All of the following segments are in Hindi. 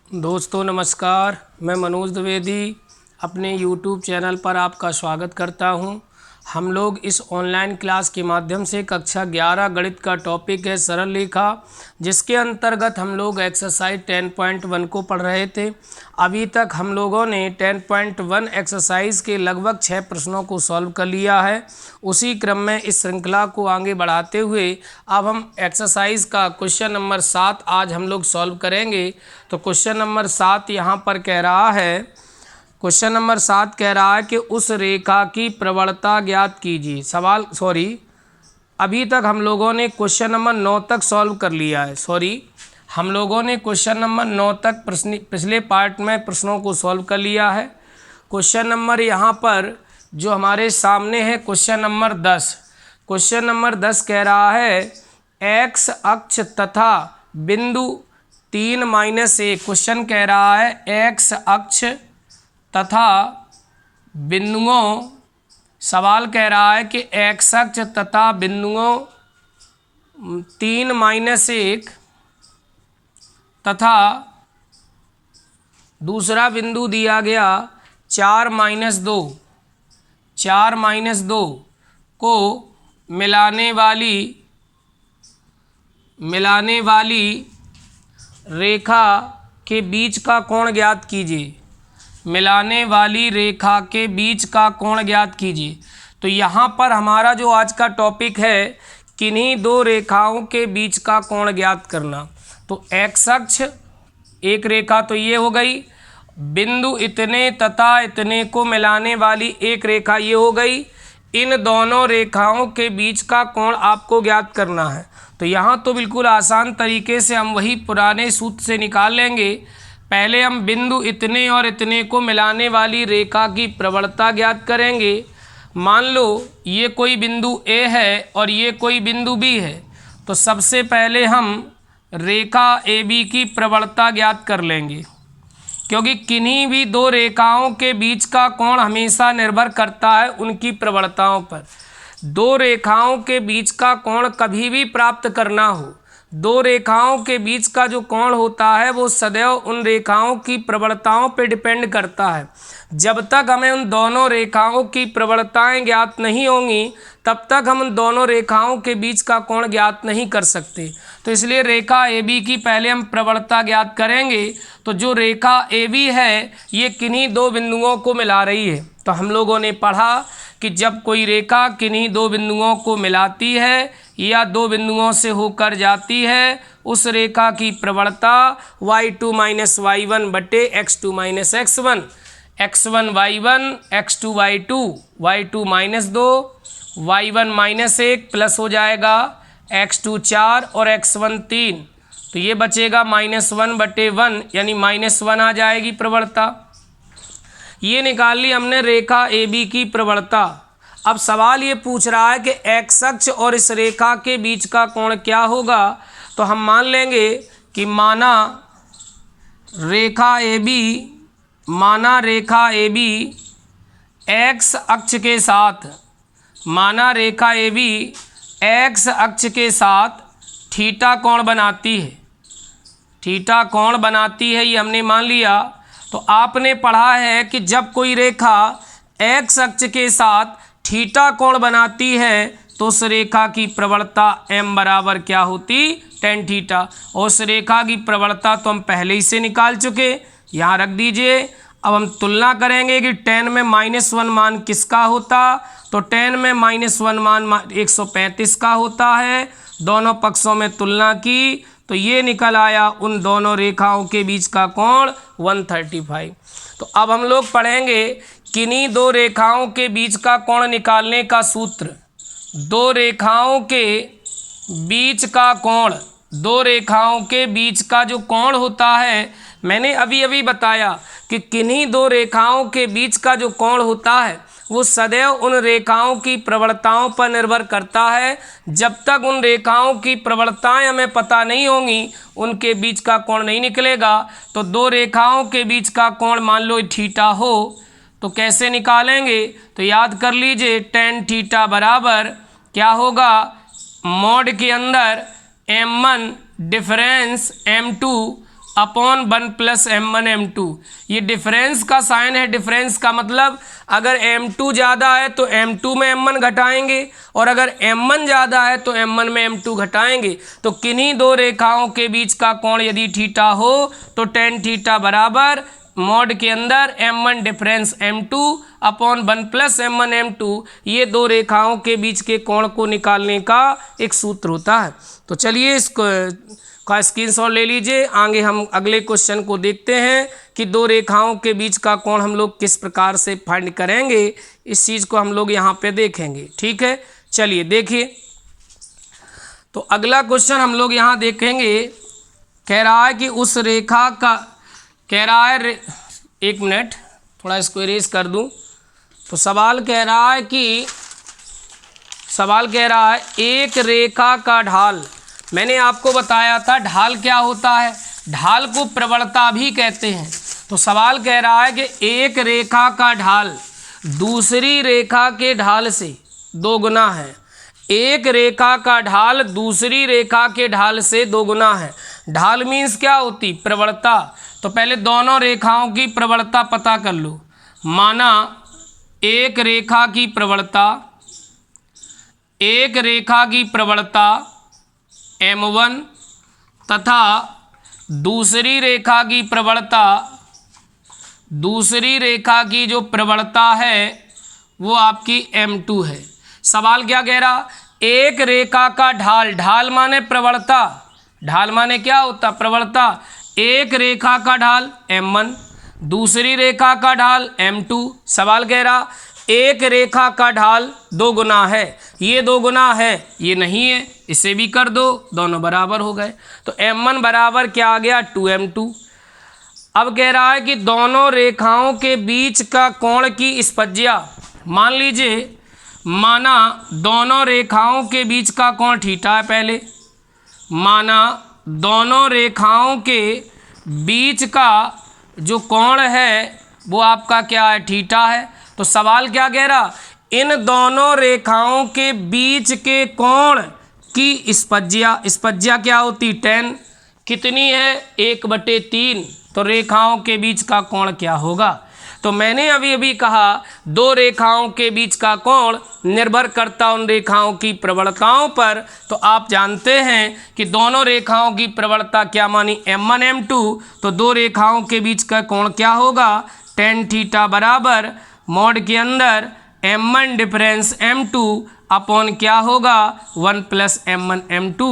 दोस्तों नमस्कार, मैं मनोज द्विवेदी अपने YouTube चैनल पर आपका स्वागत करता हूं। हम लोग इस ऑनलाइन क्लास के माध्यम से कक्षा 11 गणित का टॉपिक है सरल रेखा, जिसके अंतर्गत हम लोग एक्सरसाइज 10.1 को पढ़ रहे थे। अभी तक हम लोगों ने 10.1 एक्सरसाइज के लगभग 6 प्रश्नों को सॉल्व कर लिया है। उसी क्रम में इस श्रृंखला को आगे बढ़ाते हुए अब हम एक्सरसाइज का क्वेश्चन नंबर 7 आज हम लोग सॉल्व करेंगे। तो क्वेश्चन नंबर 7 यहाँ पर कह रहा है, क्वेश्चन नंबर 7 कह रहा है कि उस रेखा की प्रवणता ज्ञात कीजिए। अभी तक हम लोगों ने क्वेश्चन नंबर 9 तक सॉल्व कर लिया है। हम लोगों ने क्वेश्चन नंबर 9 तक पिछले पार्ट में प्रश्नों को सॉल्व कर लिया है। क्वेश्चन नंबर यहाँ पर जो हमारे सामने है क्वेश्चन नंबर 10। क्वेश्चन नंबर 10 कह रहा है एक्स अक्ष तथा बिंदु 3-1। क्वेश्चन कह रहा है एक्स अक्ष तथा बिंदुओं, सवाल कह रहा है कि एक्स अक्ष तथा बिंदुओं 3-1 तथा दूसरा बिंदु दिया गया 4-2 को मिलाने वाली रेखा के बीच का कोण ज्ञात कीजिए। मिलाने वाली रेखा के बीच का कोण ज्ञात कीजिए। तो यहाँ पर हमारा जो आज का टॉपिक है, किन्हीं दो रेखाओं के बीच का कोण ज्ञात करना। तो एक्स अक्ष एक रेखा तो ये हो गई, बिंदु इतने तथा इतने को मिलाने वाली एक रेखा ये हो गई। इन दोनों रेखाओं के बीच का कोण आपको ज्ञात करना है। तो यहाँ तो बिल्कुल आसान तरीके से हम वही पुराने सूत्र से निकाल लेंगे। पहले हम बिंदु इतने और इतने को मिलाने वाली रेखा की प्रवणता ज्ञात करेंगे। मान लो ये कोई बिंदु ए है और ये कोई बिंदु बी है, तो सबसे पहले हम रेखा ए बी की प्रवणता ज्ञात कर लेंगे, क्योंकि किन्हीं भी दो रेखाओं के बीच का कोण हमेशा निर्भर करता है उनकी प्रवणताओं पर। दो रेखाओं के बीच का कोण कभी भी प्राप्त करना हो, दो रेखाओं के बीच का जो कोण होता है वो सदैव उन रेखाओं की प्रवणताओं पर डिपेंड करता है। जब तक हमें उन दोनों रेखाओं की प्रवणताएं ज्ञात नहीं होंगी, तब तक हम उन दोनों रेखाओं के बीच का कोण ज्ञात नहीं कर सकते। तो इसलिए रेखा ए बी की पहले हम प्रवणता ज्ञात करेंगे। तो जो रेखा ए बी है ये किन्हीं दो बिंदुओं को मिला रही है। तो हम लोगों ने पढ़ा कि जब कोई रेखा किन्हीं दो बिंदुओं को मिलाती है या दो बिंदुओं से होकर जाती है, उस रेखा की प्रवणता y2 - y1 बटे x2 - x1, x1 y1 x2 y2, y2 -2 y1 -1 plus हो जाएगा x2 4 और x1 3। तो ये बचेगा -1 बटे 1, यानी -1 आ जाएगी प्रवणता। ये निकाल ली हमने रेखा ए बी की प्रवणता। अब सवाल ये पूछ रहा है कि एक्स अक्ष और इस रेखा के बीच का कोण क्या होगा। तो हम मान लेंगे कि माना रेखा ए बी एक्स अक्ष के साथ थीटा कोण बनाती है। थीटा कोण बनाती है ये हमने मान लिया। तो आपने पढ़ा है कि जब कोई रेखा एक्स अक्ष के साथ थीटा कोण बनाती है तो उस रेखा की प्रवणता m बराबर क्या होती, tan थीटा। और उस रेखा की प्रवणता तो हम पहले ही से निकाल चुके, यहाँ रख दीजिए। अब हम तुलना करेंगे कि tan में -1 मान किसका होता। तो tan में -1 मान 135 का होता है। दोनों पक्षों में तुलना की तो ये निकल आया उन दोनों रेखाओं के बीच का कोण 135। तो अब हम लोग पढ़ेंगे किन्हीं दो रेखाओं के बीच का कोण निकालने का सूत्र। दो रेखाओं के बीच का कोण, दो रेखाओं के बीच का जो कोण होता है, मैंने अभी बताया कि किन्हीं दो रेखाओं के बीच का जो कोण होता है वो सदैव उन रेखाओं की प्रवणताओं पर निर्भर करता है। जब तक उन रेखाओं की प्रवणताएं हमें पता नहीं होंगी, उनके बीच का कोण नहीं निकलेगा। तो दो रेखाओं के बीच का कोण मान लो थीटा हो, तो कैसे निकालेंगे। तो याद कर लीजिए tan थीटा बराबर क्या होगा, मोड के अंदर m1 difference m2 upon 1 plus M1 M2। ये डिफरेंस का साइन है। डिफरेंस का मतलब अगर M2 ज़्यादा है तो M2 में M1 घटाएंगे, और अगर M1 ज़्यादा है तो M1 में M2 घटाएंगे। तो किन्हीं दो रेखाओं के बीच का कोण यदि थीटा हो तो tan थीटा बराबर मॉड के अंदर M1 difference M2 upon 1 plus M1 M2। ये दो रेखाओं के बीच के कोण को निकालने का एक सूत्र होता है। तो चलिए इसको का स्क्रीनशॉट ले लीजिए। आगे हम अगले क्वेश्चन को देखते हैं कि दो रेखाओं के बीच का कोण हम लोग किस प्रकार से फाइंड करेंगे। इस चीज़ को हम लोग यहाँ पे देखेंगे। ठीक है, चलिए देखिए। तो अगला क्वेश्चन हम लोग यहाँ देखेंगे। कह रहा है कि उस रेखा का, कह रहा है एक मिनट थोड़ा इसको इरेज कर दूँ। तो सवाल कह रहा है एक रेखा का ढाल। मैंने आपको बताया था ढाल क्या होता है, ढाल को प्रवणता भी कहते हैं। तो सवाल कह रहा है कि एक रेखा का ढाल दूसरी रेखा के ढाल से 2 गुना है। एक रेखा का ढाल दूसरी रेखा के ढाल से 2 गुना है। ढाल मीन्स क्या होती? प्रवणता। तो पहले दोनों रेखाओं की प्रवणता पता कर लो। माना एक रेखा की प्रवणता M1 तथा दूसरी रेखा की जो प्रवणता है वो आपकी M2 है। सवाल क्या कह रहा? एक रेखा का ढाल, ढाल माने प्रवणता, ढाल माने क्या होता? प्रवणता। एक रेखा का ढाल M1, दूसरी रेखा का ढाल M2। सवाल कह रहा एक रेखा का ढाल 2 गुना है। ये 2 गुना है, ये नहीं है, इसे भी कर दो, दोनों बराबर हो गए। तो M1 बराबर क्या आ गया? 2M2। अब कह रहा है कि दोनों रेखाओं के बीच का कोण की स्पज्या। मान लीजिए, माना दोनों रेखाओं के बीच का कोण थीटा है। पहले माना दोनों रेखाओं के बीच का जो कोण है वो आपका क्या है? थीटा है। तो सवाल क्या कह रहा? इन दोनों रेखाओं के बीच के कोण की स्पज्या क्या होती? tan। कितनी है? 1/3। तो रेखाओं के बीच का कोण क्या होगा? तो मैंने अभी कहा दो रेखाओं के बीच का कोण निर्भर करता उन रेखाओं की प्रवणताओं पर। तो आप जानते हैं कि दोनों रेखाओं की प्रवणता क्या मानी? M1 M2। तो दो रेखाओं के बीच का कोण क्या होगा? tan थीटा बराबर मॉड के अंदर M1 डिफरेंस M2 अपॉन क्या होगा? 1 प्लस M1 M2।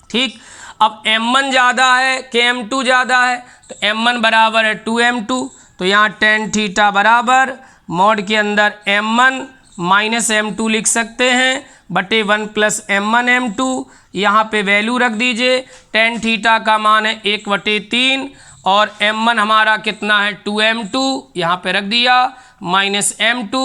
ठीक। अब M1 ज़्यादा है कि M2 ज़्यादा है? तो M1 बराबर है 2M2। तो यहाँ tan थीटा बराबर मॉड के अंदर M1 माइनस M2 लिख सकते हैं बटे 1 प्लस M1 M2। यहाँ पे वैल्यू रख दीजिए। tan थीटा का मान है 1/3 और M1 हमारा कितना है? 2M2। यहाँ पे रख दिया माइनस M2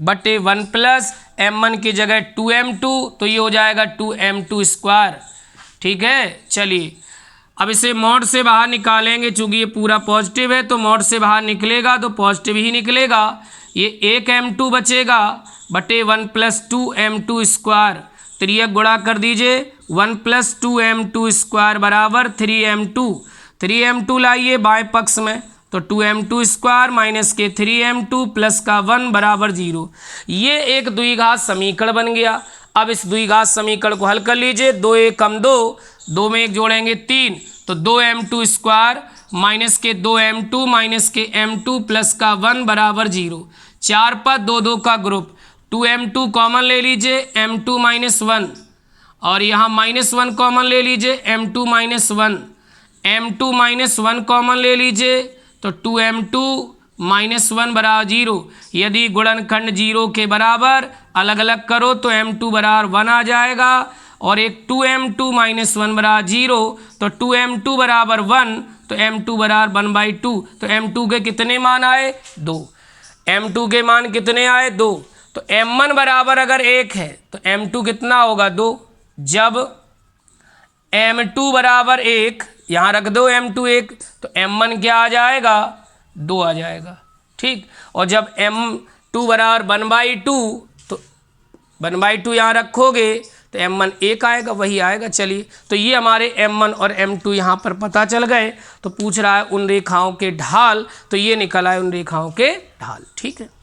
बटे 1 प्लस M1 की जगह 2M2। तो ये हो जाएगा 2M2 स्क्वायर। ठीक है, चलिए अब इसे मॉड से बाहर निकालेंगे। चूँकि ये पूरा पॉजिटिव है तो मॉड से बाहर निकलेगा तो पॉजिटिव ही निकलेगा। ये 1M2 बचेगा बटे 1 प्लस 2M2 स्क्वायर। त्रियक गुणा कर दीजिए। 1 प्लस 2M2 स्क्वायर बराबर 3M2। 3M2 लाइए बाएं पक्ष में तो 2M2 स्क्वायर माइनस के 3M2 प्लस का 1 बराबर 0। ये एक द्विघात समीकरण बन गया। अब इस द्विघात समीकरण को हल कर लीजिए। 2 1 कम 2, 2 में 1 जोड़ेंगे 3, तो 2M2 स्क्वायर माइनस के 2M2 माइनस के M2 प्लस का 1 बराबर 0। 4 पर 2 2 का ग्रुप, 2M2 कॉमन ले लीजिए, M2 माइनस 1, और यहाँ माइनस 1 कॉमन ले लीजिए, M2 minus 1, M2 minus 1 common ले लीजिए तो 2M2 माइनस 1 बराबर 0। यदि गुणनखंड 0 के बराबर अलग अलग करो तो M2 बराबर 1 आ जाएगा, और एक 2M2 माइनस 1 बराबर 0। तो 2M2 बराबर 1 तो M2 बराबर 1/2। तो M2 के कितने मान आए? 2। M2 के मान कितने आए? 2। तो M1 बराबर अगर 1 है तो M2 कितना होगा? 2। जब M2 बराबर 1, यहाँ रख दो M2 1, तो M1 क्या आ जाएगा? 2 आ जाएगा। ठीक। और जब M2 बराबर 1/2 तो 1/2 यहाँ रखोगे तो M1 1 आएगा, वही आएगा। चलिए, तो ये हमारे M1 और M2 यहाँ पर पता चल गए। तो पूछ रहा है उन रेखाओं के ढाल, तो ये निकल आए उन रेखाओं के ढाल। ठीक है।